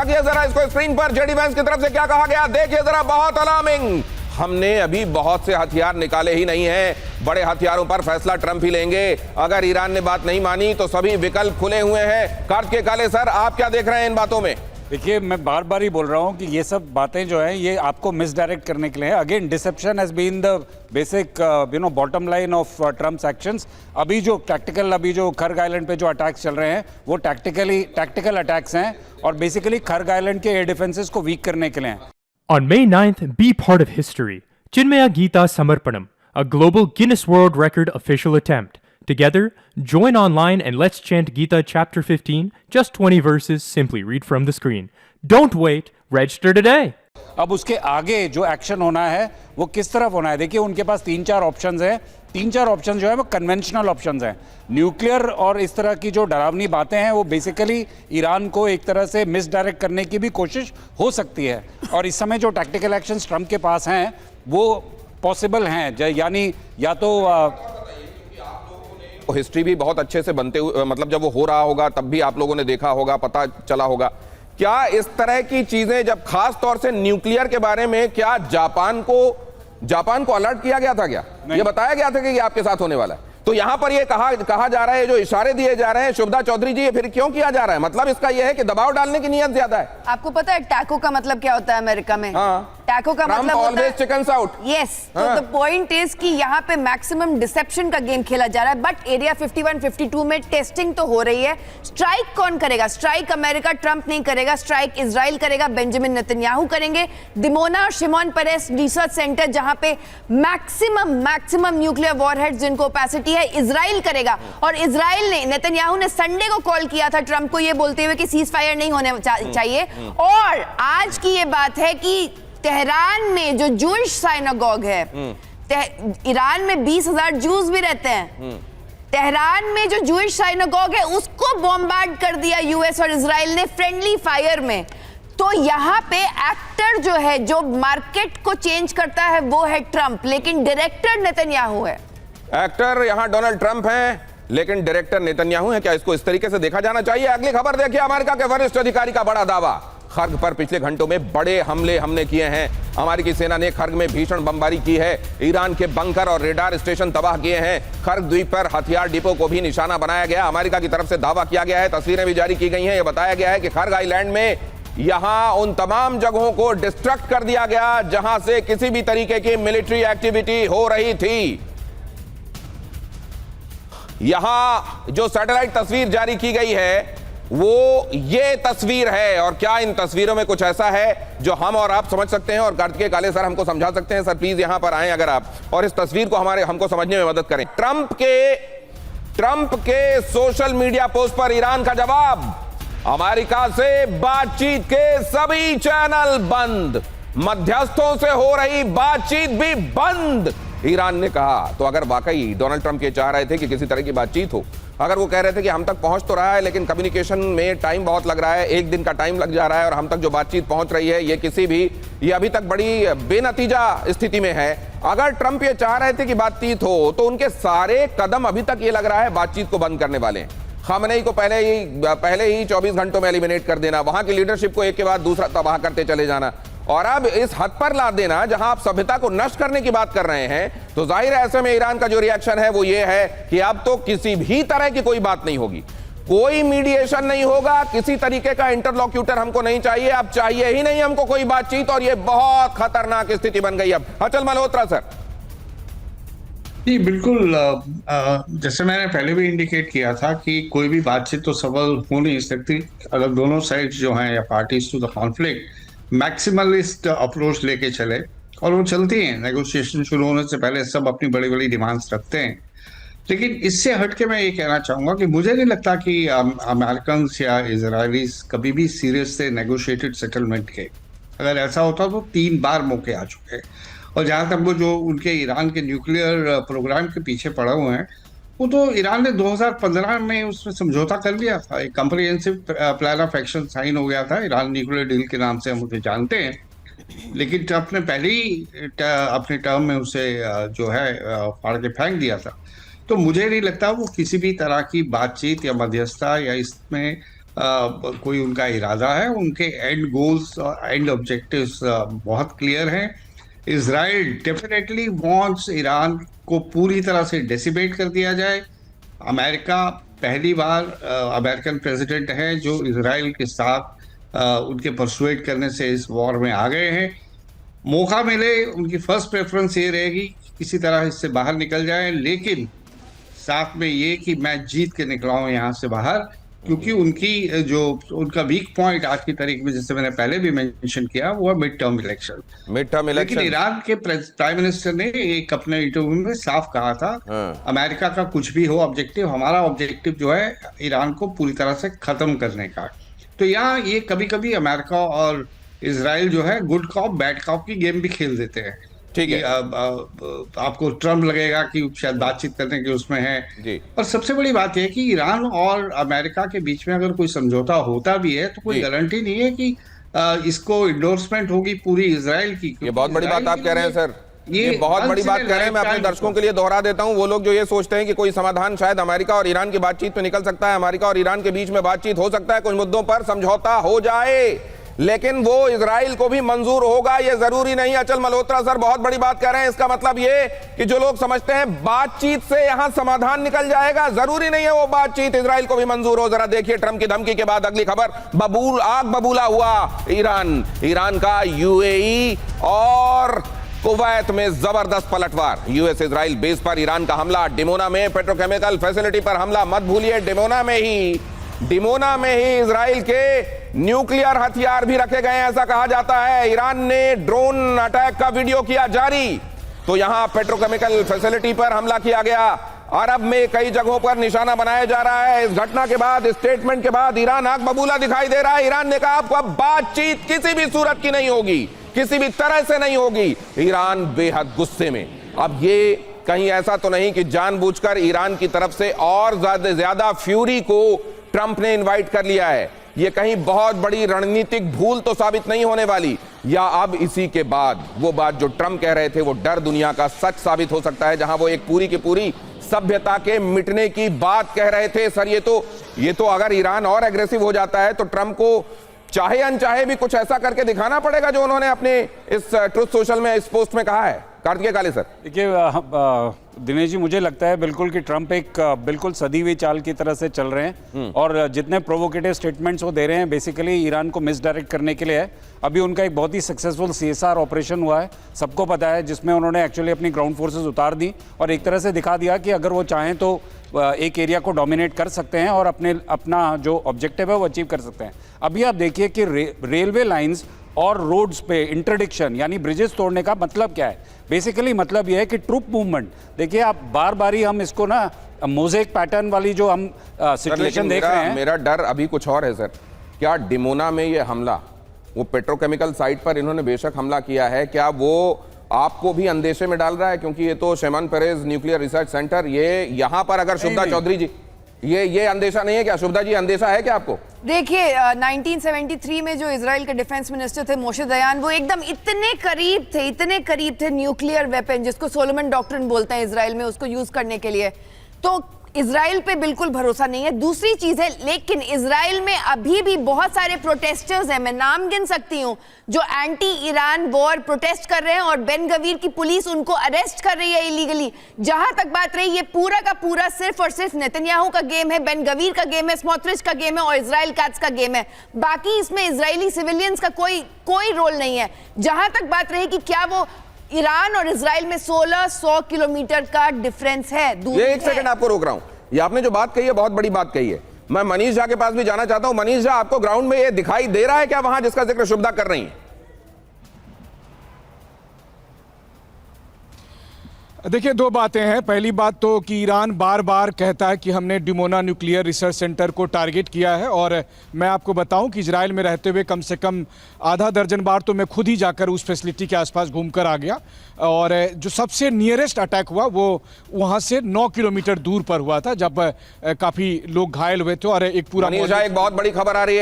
ताकिए जरा इसको स्क्रीन पर। जेडी वैंस की तरफ से क्या कहा गया देखिए जरा, बहुत अलार्मिंग। हमने अभी बहुत से हथियार निकाले ही नहीं हैं, बड़े हथियारों पर फैसला ट्रंप ही लेंगे। अगर ईरान ने बात नहीं मानी तो सभी विकल्प खुले हुए हैं। कार्ड के काले सर, आप क्या देख रहे हैं इन बातों में? देखिए, मैं बार बार ही बोल रहा हूं कि ये सब बातें जो हैं ये आपको मिसडायरेक्ट करने के लिए है। Again, deception has been the basic bottom line of Trump's actions. अभी जो खर्ग आइलैंड पे जो अटैक्स चल रहे हैं वो टैक्टिकल अटैक्स हैं और बेसिकली खर्ग आइलैंड के एयर डिफेंसेस को वीक करने के लिए हैं। On May 9th, be part of history. Chinmaya Gita Samarpanam, a global Guinness World Record official attempt. Together, join online and let's chant Gita chapter 15, just 20 verses, simply read from the screen. Don't wait, register today. अब उसके आगे जो action होना है वो किस तरफ होना है? देखिए, उनके पास 3-4 ऑप्शंस हैं। 3-4 ऑप्शन जो है वो कन्वेंशनल ऑप्शंस हैं। न्यूक्लियर और इस तरह की जो डरावनी बातें हैं वो बेसिकली ईरान को एक तरह से मिसडायरेक्ट करने की भी कोशिश हो सकती है। और इस समय जो टैक्टिकल एक्शंस ट्रंप के पास हैं वो पॉसिबल हैं, यानी या तो हिस्ट्री भी बहुत अच्छे से बनते हुए, मतलब जब वो हो रहा होगा तब भी आप लोगों ने देखा होगा, पता चला होगा। क्या इस तरह की चीजें, जब खास तौर से न्यूक्लियर के बारे में, क्या जापान को अलर्ट किया गया था? क्या ये बताया गया था कि ये आपके साथ होने वाला है? तो यहां पर ये कहा जा रहा है, जो इशारे दिए जा रहे हैं शुभदा चौधरी जी, ये फिर क्यों किया जा रहा है? मतलब इसका यह है कि दबाव डालने की नियत ज्यादा है। आपको पता है टैको का मतलब क्या होता है अमेरिका में? टैको का मतलब होता है चिकन्स आउट। यस, तो द पॉइंट इज कि यहाँ पे मैक्सिमम डिसेप्शन का गेम खेला जा रहा है। बट एरिया 51, 52 में टेस्टिंग तो हो रही है। स्ट्राइक कौन करेगा? स्ट्राइक अमेरिका, ट्रंप नहीं करेगा। स्ट्राइक इजराइल करेगा, बेंजामिन नेतन्याहू करेंगे। दिमोना और शिमोन पेरेस रिसर्च सेंटर, जहां पे मैक्सिमम न्यूक्लियर वॉरहेड्स जिनको कैपेसिटी है, इजराइल करेगा। और इजराइल ने, नेतन्याहू ने संडे को कॉल किया था ट्रंप को ये बोलते हुए कि सीज फायर नहीं होने चाहिए। और आज की ये बात है कि तेहरान में जो जूइश साइनागोग है, ईरान में 20,000 जूस भी रहते हैं, तेहरान में जो जूइश साइनागोग है उसको बॉम्बार्ड कर दिया यूएस और इजराइल ने फ्रेंडली फायर में। तो यहाँ पे एक्टर जो है, जो मार्केट को चेंज करता है, वो है ट्रंप, लेकिन डायरेक्टर नेतन्याहू है। एक्टर यहाँ डोनाल्ड ट्रंप हैं, लेकिन डायरेक्टर नेतन्याहू है। क्या इसको इस तरीके से देखा जाना चाहिए? अगली खबर देखिए, अमेरिका के वरिष्ठ अधिकारी का बड़ा दावा। खर्ग पर पिछले घंटों में बड़े हमले हमने किए हैं। अमेरिकी सेना ने खर्ग में भीषण बमबारी की है। ईरान के बंकर और रेडार स्टेशन तबाह किए हैं। खर्ग द्वीप पर हथियार डिपो को भी निशाना बनाया गया। अमेरिका की तरफ से दावा किया गया है, तस्वीरें भी जारी की गई हैं। यह बताया गया है कि खर्ग आइलैंड में यहां उन तमाम जगहों को डिस्ट्रक्ट कर दिया गया जहां से किसी भी तरीके की मिलिट्री एक्टिविटी हो रही थी। यहां जो सैटेलाइट तस्वीर जारी की गई है वो ये तस्वीर है। और क्या इन तस्वीरों में कुछ ऐसा है जो हम और आप समझ सकते हैं और कार्ड के काले सर हमको समझा सकते हैं? सर प्लीज यहां पर आएं अगर आप, और इस तस्वीर को हमको समझने में मदद करें। ट्रंप के सोशल मीडिया पोस्ट पर ईरान का जवाब, अमेरिका से बातचीत के सभी चैनल बंद, मध्यस्थों से हो रही बातचीत भी बंद, ईरान ने कहा। तो अगर वाकई डोनाल्ड ट्रंप ये चाह रहे थे कि किसी तरह की बातचीत हो, अगर वो कह रहे थे कि हम तक पहुंच तो रहा है लेकिन कम्युनिकेशन में टाइम बहुत लग रहा है, एक दिन का टाइम लग जा रहा है, और हम तक जो बातचीत पहुंच रही है ये अभी तक बड़ी बेनतीजा स्थिति में है। अगर ट्रंप ये चाह रहे थे कि बातचीत हो तो उनके सारे कदम अभी तक ये लग रहा है बातचीत को बंद करने वाले हैं। खामनेई को पहले ही 24 घंटों में एलिमिनेट कर देना, वहां की लीडरशिप को एक के बाद दूसरा तबाह करते चले जाना, और अब इस हद पर ला देना जहां आप सभ्यता को नष्ट करने की बात कर रहे हैं। तो जाहिर है ऐसे में ईरान का जो रिएक्शन है वो ये है कि अब तो किसी भी तरह की कोई बात नहीं होगी, कोई मीडिएशन नहीं होगा, किसी तरीके का इंटरलॉक्यूटर हमको नहीं चाहिए, अब चाहिए ही नहीं हमको कोई बातचीत। और ये बहुत खतरनाक स्थिति बन गई अब। अचल मल्होत्रा सर। जी बिल्कुल, जैसे मैंने पहले भी इंडिकेट किया था कि कोई भी बातचीत तो सफल हो नहीं सकती अगर दोनों साइड जो हैं या parties to the conflict maximalist approach लेके चले, और वो चलती हैं। नेगोशिएशन शुरू होने से पहले सब अपनी बड़ी बड़ी डिमांड्स रखते हैं। लेकिन इससे हटके मैं ये कहना चाहूंगा कि मुझे नहीं लगता कि अमेरिकन या इजरायलीज कभी भी सीरियस थे नेगोशिएटेड सेटलमेंट के। अगर ऐसा होता तो 3 बार मौके आ चुके हैं। और जहां तक वो जो उनके ईरान के न्यूक्लियर प्रोग्राम के पीछे पड़े हुए हैं, वो तो ईरान ने 2015 में उसमें समझौता कर लिया था। एक comprehensive plan of action sign हो गया था ईरान न्यूक्लियर डील के नाम से, हम उसे जानते हैं। लेकिन ट्रंप ने पहले ही अपने टर्म में उसे जो है फाड़ के फेंक दिया था। तो मुझे नहीं लगता वो किसी भी तरह की बातचीत या मध्यस्थता या इसमें कोई उनका इरादा है। उनके एंड गोल्स और एंड ऑब्जेक्टिव्स बहुत क्लियर हैं। इजराइल डेफिनेटली वांट्स ईरान को पूरी तरह से डेसिमेट कर दिया जाए। अमेरिका पहली बार अमेरिकन प्रेसिडेंट है जो इजराइल के साथ उनके परसुएट करने से इस वॉर में आ गए हैं। मौका मिले उनकी फर्स्ट प्रेफरेंस ये रहेगी कि किसी तरह इससे बाहर निकल जाए, लेकिन साथ में ये कि मैं जीत के निकला हूं यहाँ से बाहर, क्योंकि उनकी जो उनका वीक पॉइंट आज की तारीख में, जैसे मैंने पहले भी मेंशन किया, वो है मिड टर्म इलेक्शन। लेकिन ईरान के प्राइम मिनिस्टर ने एक अपने इंटरव्यू में साफ कहा था, अमेरिका का कुछ भी हो ऑब्जेक्टिव, हमारा ऑब्जेक्टिव जो है ईरान को पूरी तरह से खत्म करने का। तो यहाँ ये कभी कभी अमेरिका और इजराइल जो है गुड कॉप बैड कॉप की गेम भी खेल देते हैं। ठीक है, आपको ट्रम्प लगेगा कि शायद बातचीत करने के उसमें है जी। और सबसे बड़ी बात यह है कि ईरान और अमेरिका के बीच में अगर कोई समझौता होता भी है तो कोई गारंटी नहीं है कि इसको इंडोर्समेंट होगी पूरी इजराइल की। ये बहुत बड़ी बात आप कह रहे हैं सर, ये बहुत बड़ी बात कह रहे हैं। मैं अपने दर्शकों के लिए दोहरा देता हूं, वो लोग जो ये सोचते हैं कि कोई समाधान शायद अमेरिका और ईरान की बातचीत में निकल सकता है, अमेरिका और ईरान के बीच में बातचीत हो सकता है, कुछ मुद्दों पर समझौता हो जाए, लेकिन वो इजराइल को भी मंजूर होगा ये जरूरी नहीं। अचल मल्होत्रा सर बहुत बड़ी बात कह रहे हैं। इसका मतलब ये कि जो लोग समझते हैं बातचीत से यहां समाधान निकल जाएगा, जरूरी नहीं है वो बातचीत इजराइल को भी मंजूर हो। जरा देखिए ट्रंप की धमकी के बाद अगली खबर, आग बबूला हुआ ईरान का यूएई और कुवैत में जबरदस्त पलटवार। यूएस इजराइल बेस पर ईरान का हमला, डिमोना में पेट्रोकेमिकल फैसिलिटी पर हमला। मत भूलिए डिमोना में ही इजराइल के न्यूक्लियर हथियार भी रखे गए हैं, ऐसा कहा जाता है। ईरान ने ड्रोन अटैक का वीडियो किया जारी, तो यहां पेट्रोकेमिकल फैसिलिटी पर हमला किया गया। अरब में कई जगहों पर निशाना बनाया जा रहा है। इस घटना के बाद, स्टेटमेंट के बाद ईरान आग बबूला दिखाई दे रहा है। ईरान ने कहा आपको अब बातचीत किसी भी सूरत की नहीं होगी, किसी भी तरह से नहीं होगी। ईरान बेहद गुस्से में। अब ये कहीं ऐसा तो नहीं कि जानबूझकर ईरान की तरफ से और ज्यादा फ्यूरी को ट्रंप ने इनवाइट कर लिया है। ये कहीं बहुत बड़ी रणनीतिक भूल तो साबित नहीं होने वाली, या अब इसी के बाद वो बात जो ट्रंप कह रहे थे वो डर दुनिया का सच साबित हो सकता है, जहां वो एक पूरी की पूरी सभ्यता के मिटने की बात कह रहे थे। सर ये तो अगर ईरान और एग्रेसिव हो जाता है तो ट्रंप को चाहे अनचाहे भी कुछ ऐसा करके दिखाना पड़ेगा जो उन्होंने अपने इस ट्रुथ सोशल में, इस पोस्ट में कहा है। कार्तिकेय काले सर, देखिए दिनेश जी, मुझे लगता है बिल्कुल कि ट्रंप एक बिल्कुल सदी हुई चाल की तरह से चल रहे हैं, और जितने प्रोवोकेटिव स्टेटमेंट्स वो दे रहे हैं बेसिकली ईरान को मिसडायरेक्ट करने के लिए है। अभी उनका एक बहुत ही सक्सेसफुल CSR ऑपरेशन हुआ है, सबको पता है, जिसमें उन्होंने एक्चुअली अपनी ग्राउंड फोर्सेस उतार दी और एक तरह से दिखा दिया कि अगर वो चाहें तो एक एरिया को डोमिनेट कर सकते हैं और अपना जो ऑब्जेक्टिव है वो अचीव कर सकते हैं। अभी आप देखिए कि रेलवे लाइंस और रोड्स पे इंटरडिक्शन यानी ब्रिजेस तोड़ने का मतलब क्या है? बेसिकली मतलब यह है कि ट्रूप मूवमेंट, देखिए आप बार ही हम इसको ना मोज़ेक पैटर्न वाली जो हम सिचुएशन देख रहे हैं। मेरा डर अभी कुछ और है सर। क्या डिमोना में ये हमला, वो पेट्रोकेमिकल साइट पर इन्होंने बेशक हमला किया है, क्या वो आपको भी अंदेशे में डाल रहा है? क्योंकि ये तो शेमन पेरेज न्यूक्लियर रिसर्च सेंटर, ये यहां पर अगर शुभदा चौधरी जी, ये अंदेशा नहीं है क्या? शुभदा जी, अंदेशा है क्या आपको? देखिए 1973 में जो इजराइल के डिफेंस मिनिस्टर थे मोशे दयान, वो एकदम इतने करीब थे न्यूक्लियर वेपन, जिसको सोलोमन डॉक्ट्रिन बोलते हैं इजराइल में, उसको यूज करने के लिए। तो इजराइल पे बिल्कुल भरोसा नहीं है। दूसरी चीज है, लेकिन इजराइल में अभी भी बहुत सारे प्रोटेस्टर्स हैं, मैं नाम गिन सकती हूं, जो एंटी ईरान वॉर प्रोटेस्ट कर रहे हैं, और बेन गवीर की पुलिस उनको अरेस्ट कर रही है इलीगली। जहां तक बात रही, ये पूरा का पूरा सिर्फ और सिर्फ नेतन्याहू का गेम है, बेन गवीर का गेम है, स्मोट्रिच का गेम है और इजराइल काट्स का गेम है। बाकी इसमें इजरायली सिविलियंस का कोई रोल नहीं है। जहां तक बात रही कि क्या वो ईरान और इजराइल में 1600 किलोमीटर का डिफरेंस है, दूरी है। एक सेकंड आपको रोक रहा हूं, ये आपने जो बात कही है बहुत बड़ी बात कही है। मैं मनीष झा के पास भी जाना चाहता हूं। मनीष झा, आपको ग्राउंड में ये दिखाई दे रहा है क्या वहां जिसका जिक्र शुभदा कर रही है? देखिए, दो बातें हैं। पहली बात तो कि ईरान बार बार कहता है कि हमने डिमोना न्यूक्लियर रिसर्च सेंटर को टारगेट किया है, और मैं आपको बताऊं कि इजराइल में रहते हुए कम से कम आधा दर्जन बार तो मैं खुद ही जाकर उस फैसिलिटी के आसपास घूमकर आ गया। और जो सबसे नियरेस्ट अटैक हुआ वो वहां से 9 किलोमीटर दूर पर हुआ था, जब काफ़ी लोग घायल हुए थे और एक पूरा। एक बहुत बड़ी खबर आ रही है।